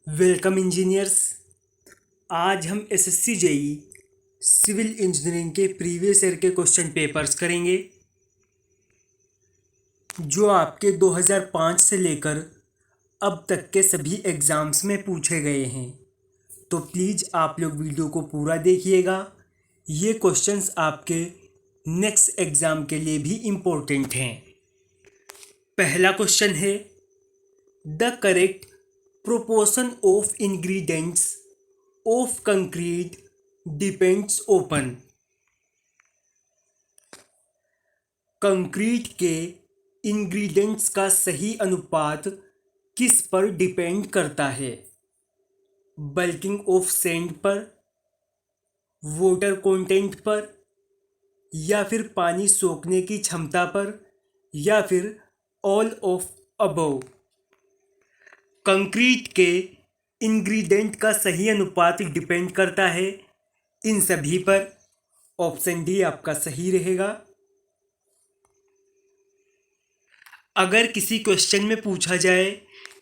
Welcome engineers. आज हम SSC JE civil engineering के प्रीवियस ईयर के क्वेश्चन पेपर्स करेंगे जो आपके 2005 से लेकर अब तक के सभी एग्ज़ाम्स में पूछे गए हैं। तो प्लीज़ आप लोग वीडियो को पूरा देखिएगा। ये क्वेश्चंस आपके नेक्स्ट एग्ज़ाम के लिए भी इम्पोर्टेंट हैं। पहला क्वेश्चन है, the correct proportion of ingredients of concrete depends upon। Concrete के इंग्रेडिएंट्स का सही अनुपात किस पर डिपेंड करता है? बल्किंग ऑफ सैंड पर, वाटर कंटेंट पर, या फिर पानी सोखने की क्षमता पर, या फिर ऑल ऑफ अबव। कंक्रीट के इंग्रेडिएंट का सही अनुपात डिपेंड करता है इन सभी पर। ऑप्शन डी आपका सही रहेगा। अगर किसी क्वेश्चन में पूछा जाए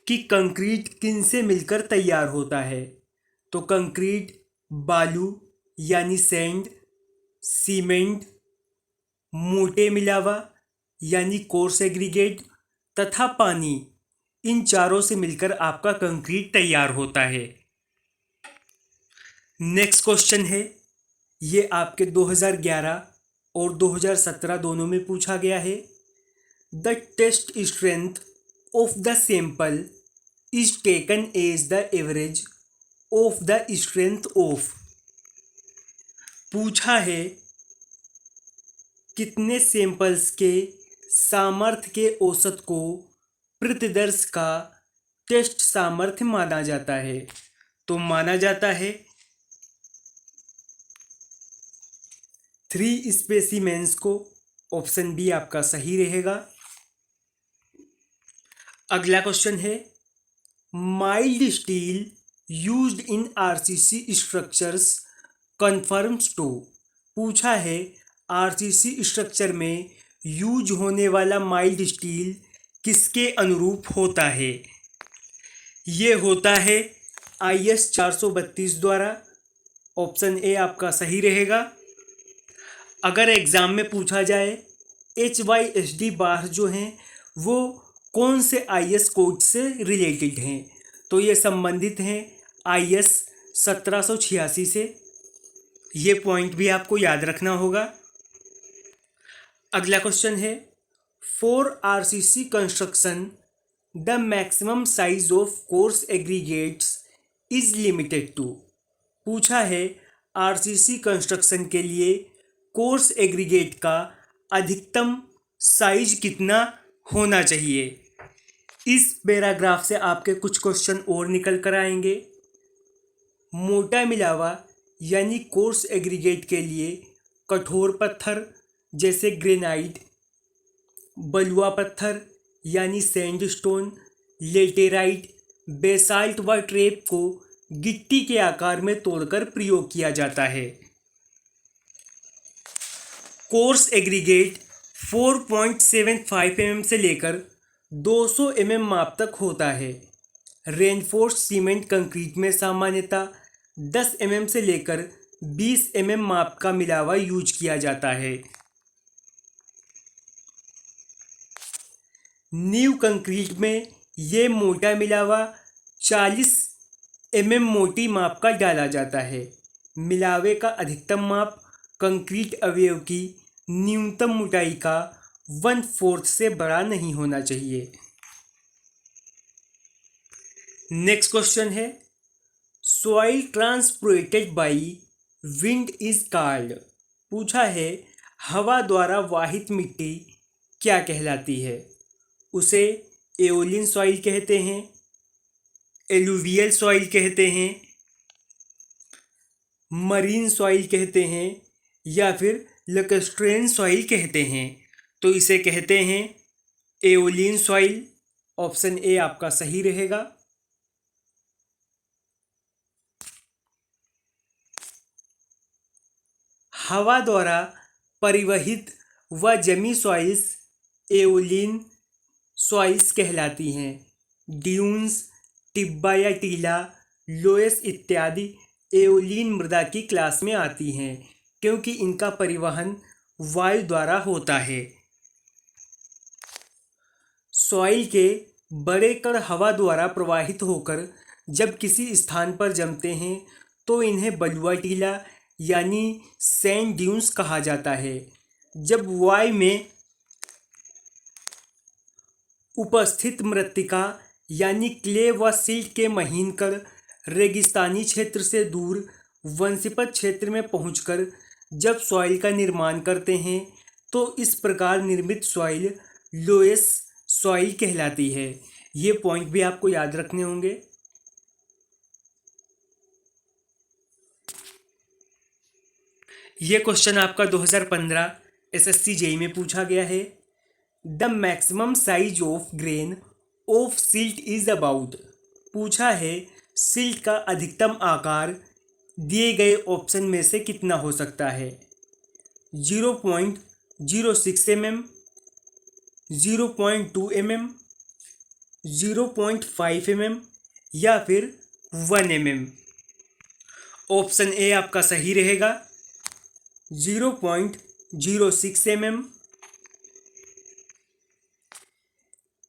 कि कंक्रीट किन से मिलकर तैयार होता है, तो कंक्रीट बालू यानी सैंड, सीमेंट, मोटे मिलावा यानी कोर्स एग्रीगेट तथा पानी, इन चारों से मिलकर आपका कंक्रीट तैयार होता है। नेक्स्ट क्वेश्चन है, ये आपके 2011 और 2017 दोनों में पूछा गया है। The test strength of the sample is taken as the average of the strength of. पूछा है कितने सैंपल्स के सामर्थ्य के औसत को प्रतिदर्श का टेस्ट सामर्थ्य माना जाता है? तो माना जाता है 3 स्पेसिमेंस को। ऑप्शन बी आपका सही रहेगा। अगला क्वेश्चन है, mild steel used in RCC structures conforms to. पूछा है आरसीसी स्ट्रक्चर में यूज होने वाला माइल्ड स्टील किसके अनुरूप होता है? ये होता है IS 432 द्वारा। ऑप्शन ए आपका सही रहेगा। अगर एग्ज़ाम में पूछा जाए HYSD बार जो हैं वो कौन से IS कोड से रिलेटेड हैं, तो ये संबंधित हैं IS 1786 से। ये पॉइंट भी आपको याद रखना होगा। अगला क्वेश्चन है, for RCC construction the maximum size of coarse aggregates is limited to. पूछा है RCC कंस्ट्रक्शन के लिए कोर्स एग्रीगेट का अधिकतम साइज कितना होना चाहिए? इस पैराग्राफ से आपके कुछ क्वेश्चन और निकल कर आएंगे। मोटा मिलावा यानी कोर्स एग्रीगेट के लिए कठोर पत्थर जैसे ग्रेनाइट, बलुआ पत्थर यानी सैंडस्टोन, लेटेराइट, बेसाल्ट व ट्रेप को गिट्टी के आकार में तोड़कर प्रयोग किया जाता है। कोर्स एग्रीगेट 4.75 mm से लेकर 200 mm माप तक होता है। रेनफोर्स्ड सीमेंट कंक्रीट में सामान्यतः 10 mm से लेकर 20 mm माप का मिलावा यूज किया जाता है। नींव कंक्रीट में ये मोटा मिलावा 40 mm मोटी माप का डाला जाता है। मिलावे का अधिकतम माप कंक्रीट अवयव की न्यूनतम मोटाई का 1/4 से बड़ा नहीं होना चाहिए। नेक्स्ट क्वेश्चन है, soil transported by wind is called. पूछा है हवा द्वारा वाहित मिट्टी क्या कहलाती है? उसे एओलियन सॉइल कहते हैं, एलुवियल सॉइल कहते हैं, मरीन सॉइल कहते हैं, या फिर लैक्स्ट्रेन सॉइल कहते हैं। तो इसे कहते हैं एओलियन सॉइल। ऑप्शन ए आपका सही रहेगा। हवा द्वारा परिवहित व जमी सॉइल्स एओलियन सॉइल्स कहलाती हैं। ड्यून्स, टिब्बा या टीला, लोएस इत्यादि एओलियन मृदा की क्लास में आती हैं, क्योंकि इनका परिवहन वायु द्वारा होता है। सॉइल के बड़े कण हवा द्वारा प्रवाहित होकर जब किसी स्थान पर जमते हैं तो इन्हें बलुआ टीला यानी सैंड ड्यून्स कहा जाता है। जब वायु में उपस्थित मृत्तिका यानी क्ले व सिल्ट के महीन कण रेगिस्तानी क्षेत्र से दूर वनस्पत क्षेत्र में पहुंचकर जब सॉइल का निर्माण करते हैं तो इस प्रकार निर्मित सॉइल लोएस सॉइल कहलाती है। ये पॉइंट भी आपको याद रखने होंगे। ये क्वेश्चन आपका 2015 एसएससी जेईई में पूछा गया है। The maximum size of grain of silt is about. पूछा है सिल्ट का अधिकतम आकार दिए गए ऑप्शन में से कितना हो सकता है। 0.06 mm, 0.2 mm, 0.5 mm या फिर 1 mm। ऑप्शन ए आपका सही रहेगा 0.06 mm।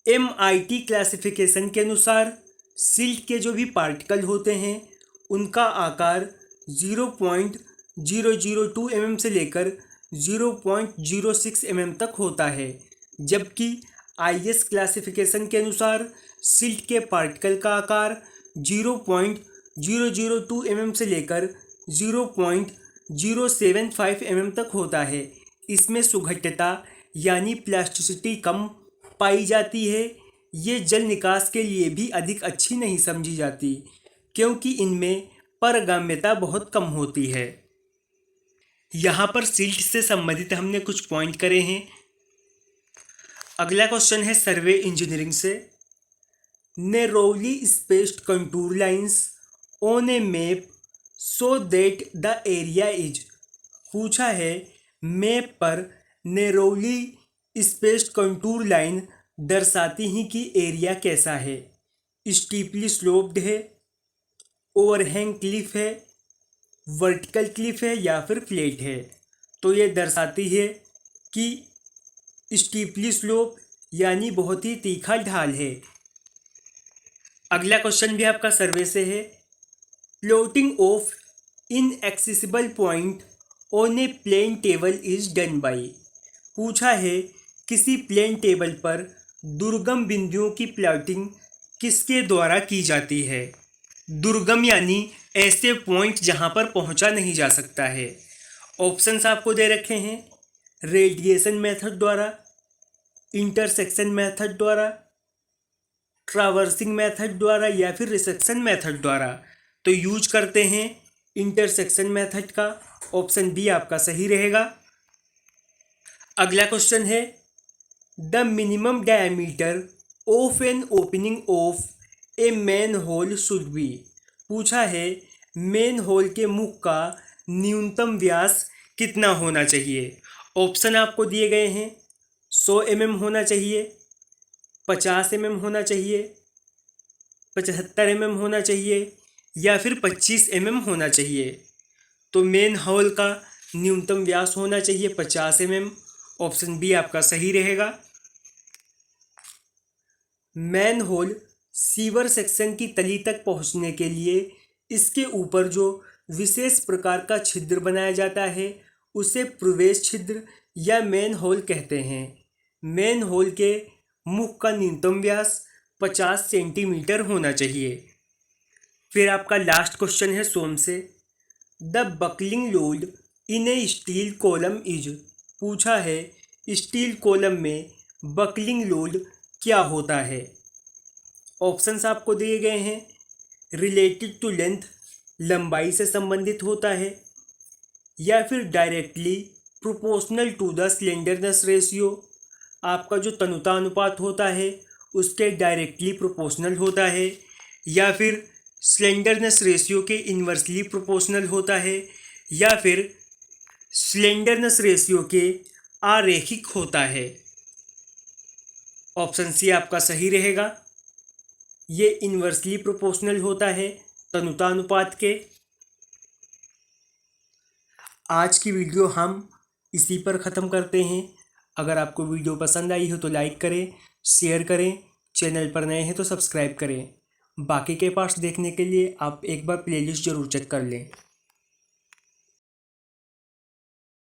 MIT क्लासिफिकेशन के अनुसार सिल्ट के जो भी पार्टिकल होते हैं उनका आकार 0.002 mm से लेकर 0.06 mm तक होता है, जबकि IS क्लासिफिकेशन के अनुसार सिल्ट के पार्टिकल का आकार 0.002 mm से लेकर 0.075 mm तक होता है। इसमें सुघट्यता यानी प्लास्टिसिटी कम पाई जाती है। ये जल निकास के लिए भी अधिक अच्छी नहीं समझी जाती, क्योंकि इनमें पारगम्यता बहुत कम होती है। यहाँ पर सिल्ट से संबंधित हमने कुछ पॉइंट करे हैं। अगला क्वेश्चन है सर्वे इंजीनियरिंग से। Narrowly spaced contour lines on A map so that the area is. पूछा है मैप पर नैरोली स्पेस्ड कंटूर लाइन दर्शाती हैं कि एरिया कैसा है। स्टीपली स्लोप्ड है, ओवरहैंग क्लिफ है, वर्टिकल क्लिफ है या फिर फ्लैट है। तो ये दर्शाती है कि स्टीपली स्लोप यानी बहुत ही तीखा ढाल है। अगला क्वेश्चन भी आपका सर्वे से है। Plotting of inaccessible point on a plane table is done by. पूछा है किसी प्लेन टेबल पर दुर्गम बिंदुओं की प्लॉटिंग किसके द्वारा की जाती है। दुर्गम यानी ऐसे पॉइंट जहां पर पहुंचा नहीं जा सकता है। ऑप्शंस आपको दे रखे हैं रेडिएशन मेथड द्वारा, इंटरसेक्शन मेथड द्वारा, ट्रावर्सिंग मेथड द्वारा या फिर रिसेक्शन मेथड द्वारा। तो यूज करते हैं इंटरसेक्शन मेथड का। ऑप्शन बी आपका सही रहेगा। अगला क्वेश्चन है the minimum diameter of an opening of a manhole should be. पूछा है मैन होल के मुख का न्यूनतम व्यास कितना होना चाहिए। ऑप्शन आपको दिए गए हैं 100 mm होना चाहिए, 50 mm होना चाहिए, 75 mm होना चाहिए या फिर 25 mm होना चाहिए। तो मेन होल का न्यूनतम व्यास होना चाहिए 50 mm। ऑप्शन बी आपका सही रहेगा। मैन होल सीवर सेक्शन की तली तक पहुंचने के लिए इसके ऊपर जो विशेष प्रकार का छिद्र बनाया जाता है उसे प्रवेश छिद्र या मैन होल कहते हैं। मैन होल के मुख का न्यूनतम व्यास 50 सेंटीमीटर होना चाहिए। फिर आपका लास्ट क्वेश्चन है सोम से। The buckling load in A steel column is. पूछा है स्टील कॉलम में बकलिंग लोड क्या होता है। ऑप्शंस आपको दिए गए हैं रिलेटेड टू लेंथ, लंबाई से संबंधित होता है, या फिर directly proportional to the slenderness ratio, आपका जो तनुता अनुपात होता है उसके डायरेक्टली प्रोपोर्शनल होता है, या फिर स्लेंडरनेस रेशियो के इन्वर्सली प्रोपोर्शनल होता है, या फिर स्लेंडरनेस रेशियो के आरेखिक होता है। ऑप्शन सी आपका सही रहेगा। ये इन्वर्सली प्रोपोर्शनल होता है तनुता अनुपात के। आज की वीडियो हम इसी पर ख़त्म करते हैं। अगर आपको वीडियो पसंद आई हो तो लाइक करें, शेयर करें, चैनल पर नए हैं तो सब्सक्राइब करें। बाकी के पार्ट्स देखने के लिए आप एक बार प्लेलिस्ट ज़रूर चेक कर लें।